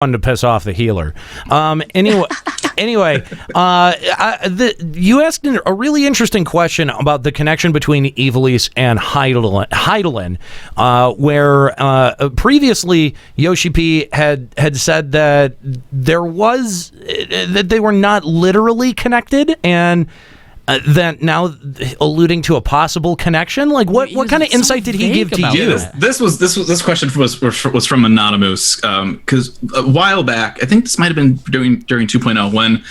fun to piss off the healer. Anyway, you asked a really interesting question about the connection between Ivalice and Hydaelyn, where previously Yoshi P had said that that they were not literally connected, and that now alluding to a possible connection. Like, what kind of insight did he give to you? This question was from Anonymous, because a while back, I think this might have been during 2.0, when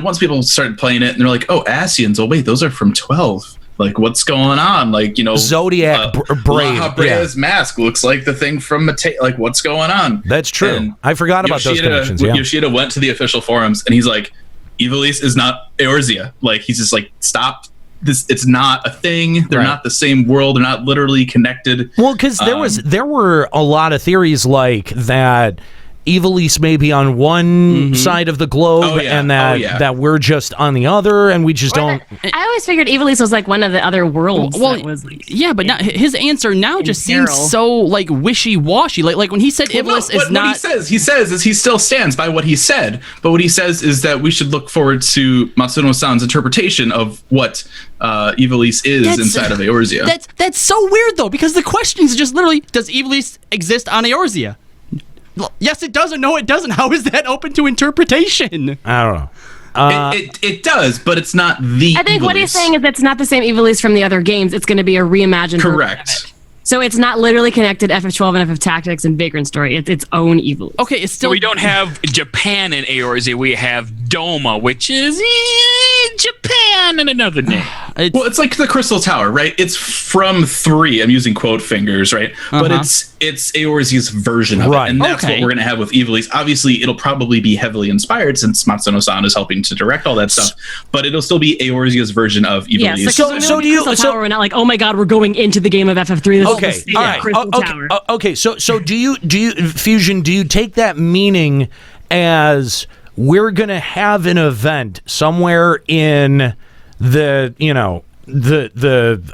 once people started playing it and they're like, oh, Ascians, oh wait, those are from 12. Like, what's going on? Like, Zodiac Brave. Brea's mask looks like the thing from Matei. Like, what's going on? That's true. And I forgot about those connections. Yeah. Yoshida went to the official forums and he's like, Ivalice is not Eorzea. Like, he's just like, stop this. It's not a thing. They're not the same world. They're not literally connected. Well, because there were a lot of theories like that Ivalice may be on one side of the globe, and that we're just on the other, and we just don't. I always figured Ivalice was like one of the other worlds. Well, but now, his answer now just seems so like wishy-washy. Like when he said Ivalice is not. What he says is he still stands by what he said, but what he says is that we should look forward to Matsuno-san's interpretation of what Ivalice is inside of Eorzea. That's so weird though, because the question is just literally, does Ivalice exist on Eorzea? Yes, it does, or no, it doesn't. How is that open to interpretation? I don't know. It does, but it's not the I think Ivalice. what he's saying is it's not the same Ivalice from the other games. It's going to be a reimagined version of it. So it's not literally connected FF12 and FF Tactics and Vagrant Story. It's its own Ivalice. Okay, it's still... We don't have Japan in Eorzea. We have Doma, which is Japan in another name. It's like the Crystal Tower, right? It's from 3. I'm using quote fingers, right? But it's Eorzea's version of it, and that's what we're going to have with Ivalice. Obviously, it'll probably be heavily inspired since Matsuno-san is helping to direct all that stuff, but it'll still be Eorzea's version of Ivalice. Yeah, so do you? Tower, we're not like, oh my god, we're going into the game of FF3. Okay, all right. Okay, so do you Fusion? Do you take that meaning as we're going to have an event somewhere in the Stormblood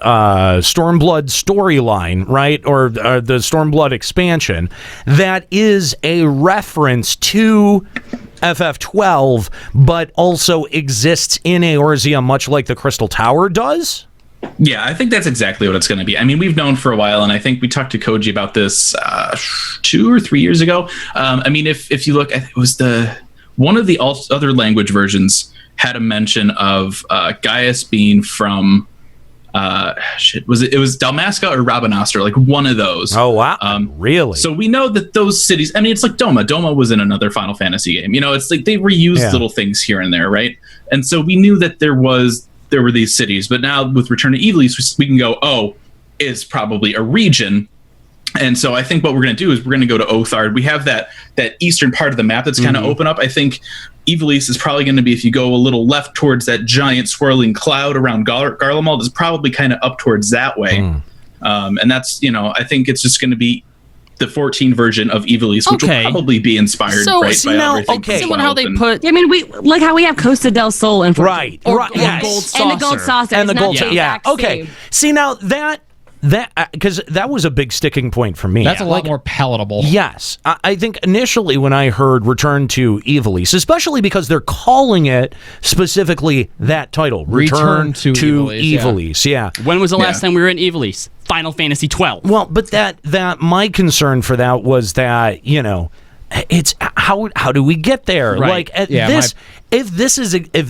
storyline, right, or the Stormblood expansion, that is a reference to FF12, but also exists in Eorzea, much like the Crystal Tower does? Yeah, I think that's exactly what it's going to be. I mean, we've known for a while, and I think we talked to Koji about this 2 or 3 years ago. I mean, if you look, it was one of the other language versions had a mention of Gaius being from it was Dalmasca or Rabanastre, like one of those. Oh wow, really? So we know that those cities. I mean, it's like Doma. Doma was in another Final Fantasy game. It's like they reused little things here and there, right? And so we knew that there were these cities, but now with Return to Ivalice, we can go, oh, it's probably a region. And so I think what we're going to do is we're going to go to Othard. We have that eastern part of the map that's kind of open up. I think Ivalice is probably going to be, if you go a little left towards that giant swirling cloud around Garlemald, is probably kind of up towards that way. And that's, I think it's just going to be the 14 version of Ivalice, which will probably be inspired by everything. Similar how they put... I mean, we like how we have Costa del Sol and right, yes. Gold Saucer. And the Gold Saucer. And the Gold Saucer. Okay. See, now that because that was a big sticking point for me. That's a lot more palatable. Yes. I think initially when I heard Return to Ivalice, especially because they're calling it specifically that title, Return to Ivalice. Yeah. When was the last time we were in Ivalice? Final Fantasy 12. Well, but that my concern for that was that, it's how do we get there? Right. Like if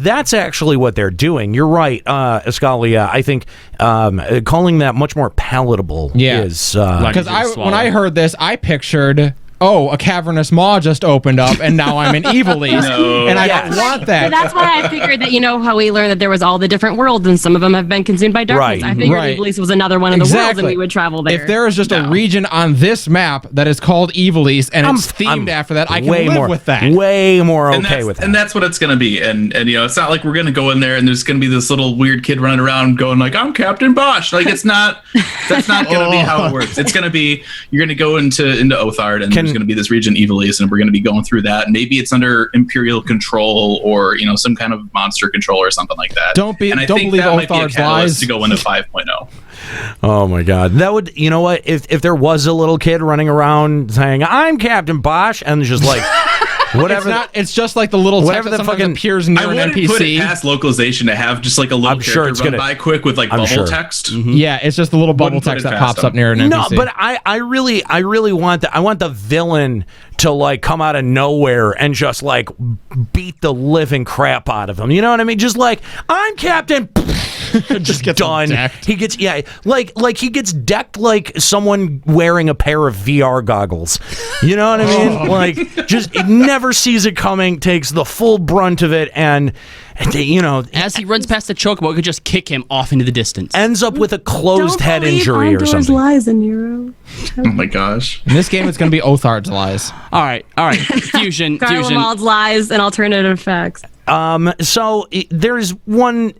that's actually what they're doing, you're right, Escalia. I think calling that much more palatable is because when I heard this, I pictured a cavernous maw just opened up, and now I'm in Ivalice, and I don't want that. So that's why I figured that, how we learned that there was all the different worlds, and some of them have been consumed by darkness. I figured Ivalice was another one of the worlds, and we would travel there. If there is just a region on this map that is called Ivalice, and it's themed after that, I can live with that. Way more with that. And that's what it's going to be. And it's not like we're going to go in there and there's going to be this little weird kid running around going like, I'm Captain Bosch. Like, it's not, that's not going to be how it works. It's going to be, you're going to go into Othard, and there's going to be this region Ivalice, and we're going to be going through that. And maybe it's under Imperial control or some kind of monster control or something like that. Don't believe Othard's lies to go into 5.0. Oh my God, that would, if there was a little kid running around saying I'm Captain Bosch and just like Whatever. It's just like the little text that sometimes appears near I an wouldn't NPC. put it past localization to have just like a little character run by quick with like bubble text. Yeah, it's just the little bubble text that pops up near an NPC. No, but I really want I want the villain to like come out of nowhere and just like beat the living crap out of him. You know what I mean? Just like, I'm Captain. Just gets done. Decked. He gets like he gets decked like someone wearing a pair of VR goggles. You know what I mean? Like, just it never sees it coming, takes the full brunt of it, and you know, as he runs past the chocobo, it could just kick him off into the distance. Ends up with a closed head injury or something. Lies in Nero. Oh my gosh! In this game, it's going to be Othard's lies. All right. Fusion. Garlemald's lies and alternative facts. So there's one.